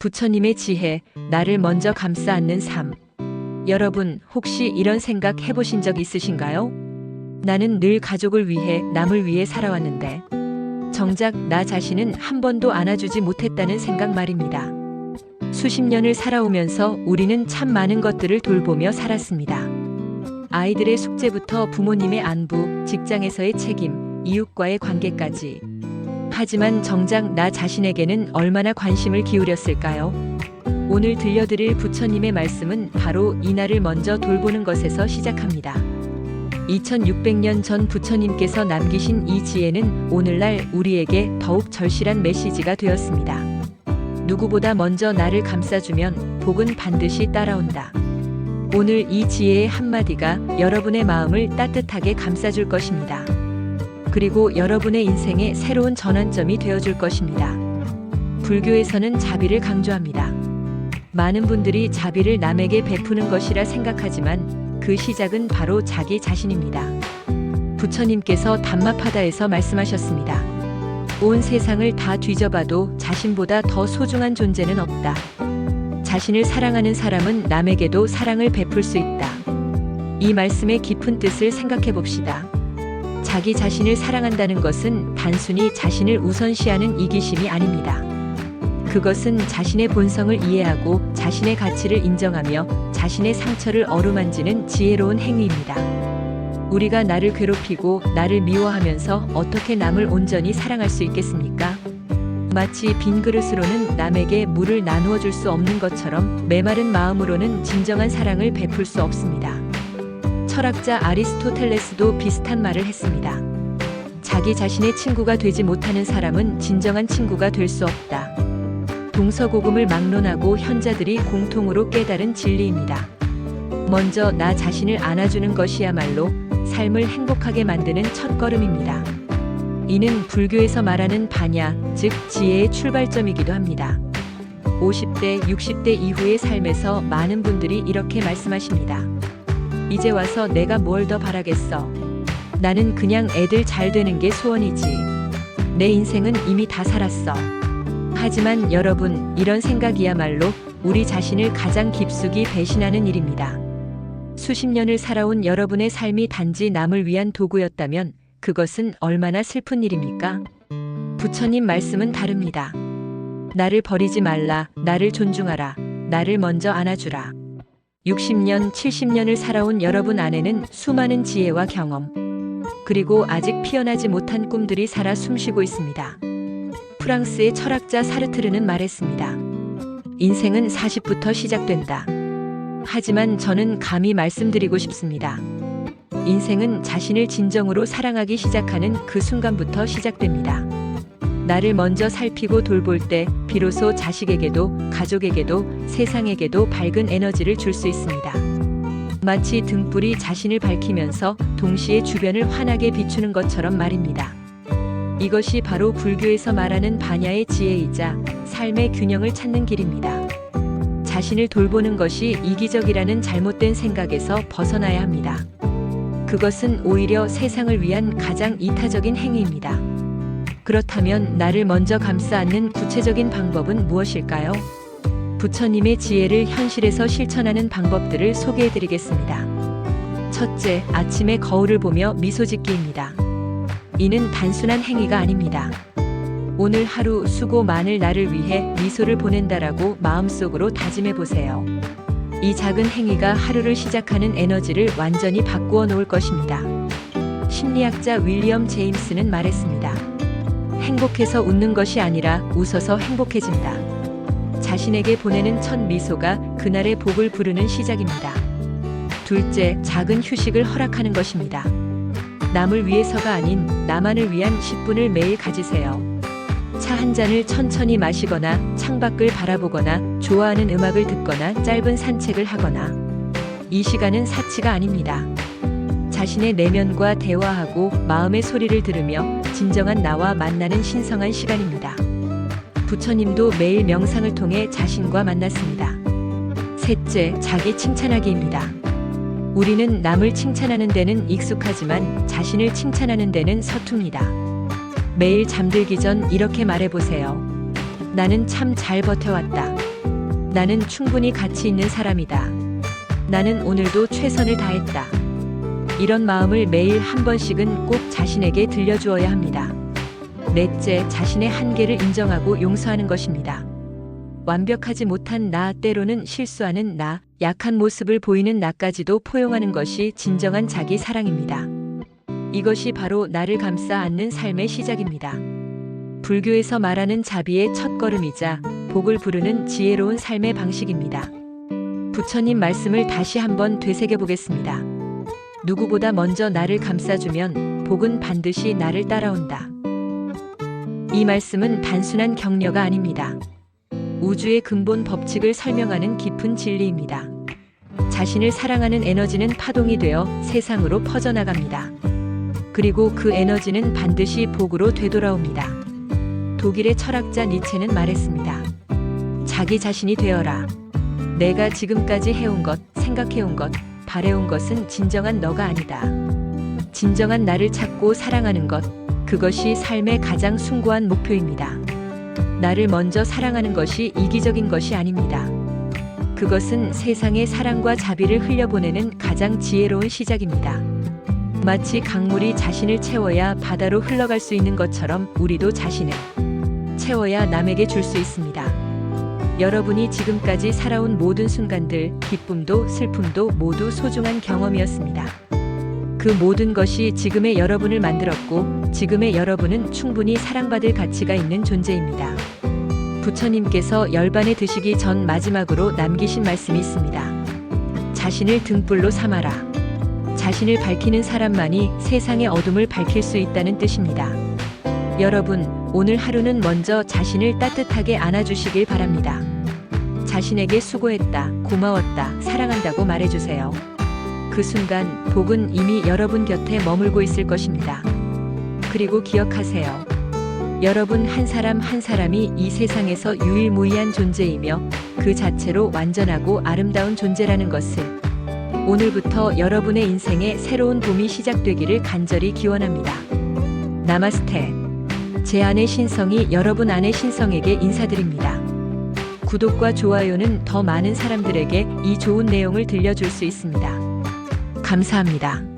부처님의 지혜, 나를 먼저 감싸 안는 삶. 여러분, 혹시 이런 생각 해보신 적 있으신가요? 나는 늘 가족을 위해, 남을 위해 살아왔는데, 정작 나 자신은 한 번도 안아주지 못했다는 생각 말입니다. 수십 년을 살아오면서 우리는 참 많은 것들을 돌보며 살았습니다. 아이들의 숙제부터 부모님의 안부, 직장에서의 책임, 이웃과의 관계까지. 하지만 정작 나 자신에게는 얼마나 관심을 기울였을까요? 오늘 들려드릴 부처님의 말씀은 바로 이 나를 먼저 돌보는 것에서 시작합니다. 2600년 전 부처님께서 남기신 이 지혜는 오늘날 우리에게 더욱 절실한 메시지가 되었습니다. 누구보다 먼저 나를 감싸주면 복은 반드시 따라온다. 오늘 이 지혜의 한마디가 여러분의 마음을 따뜻하게 감싸줄 것입니다. 그리고 여러분의 인생의 새로운 전환점이 되어줄 것입니다. 불교에서는 자비를 강조합니다. 많은 분들이 자비를 남에게 베푸는 것이라 생각하지만 그 시작은 바로 자기 자신입니다. 부처님께서 담마파다에서 말씀하셨습니다. 온 세상을 다 뒤져봐도 자신보다 더 소중한 존재는 없다. 자신을 사랑하는 사람은 남에게도 사랑을 베풀 수 있다. 이 말씀의 깊은 뜻을 생각해 봅시다. 자기 자신을 사랑한다는 것은 단순히 자신을 우선시하는 이기심이 아닙니다. 그것은 자신의 본성을 이해하고 자신의 가치를 인정하며 자신의 상처를 어루만지는 지혜로운 행위입니다. 우리가 나를 괴롭히고 나를 미워하면서 어떻게 남을 온전히 사랑할 수 있겠습니까? 마치 빈 그릇으로는 남에게 물을 나누어 줄 수 없는 것처럼 메마른 마음으로는 진정한 사랑을 베풀 수 없습니다. 철학자 아리스토텔레스도 비슷한 말을 했습니다. 자기 자신의 친구가 되지 못하는 사람은 진정한 친구가 될 수 없다. 동서고금을 막론하고 현자들이 공통으로 깨달은 진리입니다. 먼저 나 자신을 안아주는 것이야말로 삶을 행복하게 만드는 첫걸음입니다. 이는 불교에서 말하는 반야, 즉 지혜의 출발점이기도 합니다. 50대, 60대 이후의 삶에서 많은 분들이 이렇게 말씀하십니다. 이제 와서 내가 뭘 더 바라겠어. 나는 그냥 애들 잘 되는 게 소원이지. 내 인생은 이미 다 살았어. 하지만 여러분, 이런 생각이야말로 우리 자신을 가장 깊숙이 배신하는 일입니다. 수십 년을 살아온 여러분의 삶이 단지 남을 위한 도구였다면 그것은 얼마나 슬픈 일입니까? 부처님 말씀은 다릅니다. 나를 버리지 말라, 나를 존중하라, 나를 먼저 안아주라. 60년, 70년을 살아온 여러분 안에는 수많은 지혜와 경험, 그리고 아직 피어나지 못한 꿈들이 살아 숨쉬고 있습니다. 프랑스의 철학자 사르트르는 말했습니다. 인생은 40부터 시작된다. 하지만 저는 감히 말씀드리고 싶습니다. 인생은 자신을 진정으로 사랑하기 시작하는 그 순간부터 시작됩니다. 나를 먼저 살피고 돌볼 때 비로소 자식에게도 가족에게도 세상에게도 밝은 에너지를 줄 수 있습니다. 마치 등불이 자신을 밝히면서 동시에 주변을 환하게 비추는 것처럼 말입니다. 이것이 바로 불교에서 말하는 반야의 지혜이자 삶의 균형을 찾는 길입니다. 자신을 돌보는 것이 이기적이라는 잘못된 생각에서 벗어나야 합니다. 그것은 오히려 세상을 위한 가장 이타적인 행위입니다. 그렇다면 나를 먼저 감싸 안는 구체적인 방법은 무엇일까요? 부처님의 지혜를 현실에서 실천하는 방법들을 소개해 드리겠습니다. 첫째, 아침에 거울을 보며 미소 짓기입니다. 이는 단순한 행위가 아닙니다. 오늘 하루 수고 많을 나를 위해 미소를 보낸다라고 마음속으로 다짐해 보세요. 이 작은 행위가 하루를 시작하는 에너지를 완전히 바꾸어 놓을 것입니다. 심리학자 윌리엄 제임스는 말했습니다. 행복해서 웃는 것이 아니라 웃어서 행복해진다. 자신에게 보내는 첫 미소가 그날의 복을 부르는 시작입니다. 둘째, 작은 휴식을 허락하는 것입니다. 남을 위해서가 아닌 나만을 위한 10분을 매일 가지세요. 차 한 잔을 천천히 마시거나 창밖을 바라보거나 좋아하는 음악을 듣거나 짧은 산책을 하거나. 이 시간은 사치가 아닙니다. 자신의 내면과 대화하고 마음의 소리를 들으며 진정한 나와 만나는 신성한 시간입니다. 부처님도 매일 명상을 통해 자신과 만났습니다. 셋째, 자기 칭찬하기입니다. 우리는 남을 칭찬하는 데는 익숙하지만 자신을 칭찬하는 데는 서툽니다. 매일 잠들기 전 이렇게 말해보세요. 나는 참 잘 버텨왔다. 나는 충분히 가치 있는 사람이다. 나는 오늘도 최선을 다했다. 이런 마음을 매일 한 번씩은 꼭 자신에게 들려주어야 합니다. 넷째, 자신의 한계를 인정하고 용서하는 것입니다. 완벽하지 못한 나, 때로는 실수하는 나, 약한 모습을 보이는 나까지도 포용하는 것이 진정한 자기 사랑입니다. 이것이 바로 나를 감싸 안는 삶의 시작입니다. 불교에서 말하는 자비의 첫걸음이자 복을 부르는 지혜로운 삶의 방식입니다. 부처님 말씀을 다시 한번 되새겨 보겠습니다. 누구보다 먼저 나를 감싸주면 복은 반드시 나를 따라온다. 이 말씀은 단순한 격려가 아닙니다. 우주의 근본 법칙을 설명하는 깊은 진리입니다. 자신을 사랑하는 에너지는 파동이 되어 세상으로 퍼져나갑니다. 그리고 그 에너지는 반드시 복으로 되돌아옵니다. 독일의 철학자 니체는 말했습니다. 자기 자신이 되어라. 내가 지금까지 해온 것, 생각해온 것, 바래온 것은 진정한 너가 아니다. 진정한 나를 찾고 사랑하는 것, 그것이 삶의 가장 숭고한 목표입니다. 나를 먼저 사랑하는 것이 이기적인 것이 아닙니다. 그것은 세상에 사랑과 자비를 흘려보내는 가장 지혜로운 시작입니다. 마치 강물이 자신을 채워야 바다로 흘러갈 수 있는 것처럼 우리도 자신을 채워야 남에게 줄 수 있습니다. 여러분이 지금까지 살아온 모든 순간들, 기쁨도 슬픔도 모두 소중한 경험이었습니다. 그 모든 것이 지금의 여러분을 만들었고, 지금의 여러분은 충분히 사랑받을 가치가 있는 존재입니다. 부처님께서 열반에 드시기 전 마지막으로 남기신 말씀이 있습니다. 자신을 등불로 삼아라. 자신을 밝히는 사람만이 세상의 어둠을 밝힐 수 있다는 뜻입니다. 여러분, 오늘 하루는 먼저 자신을 따뜻하게 안아주시길 바랍니다. 자신에게 수고했다, 고마웠다, 사랑한다고 말해주세요. 그 순간 복은 이미 여러분 곁에 머물고 있을 것입니다. 그리고 기억하세요. 여러분 한 사람 한 사람이 이 세상에서 유일무이한 존재이며 그 자체로 완전하고 아름다운 존재라는 것을 오늘부터 여러분의 인생에 새로운 봄이 시작되기를 간절히 기원합니다. 나마스테. 제 안의 신성이 여러분 안의 신성에게 인사드립니다. 구독과 좋아요는 더 많은 사람들에게 이 좋은 내용을 들려줄 수 있습니다. 감사합니다.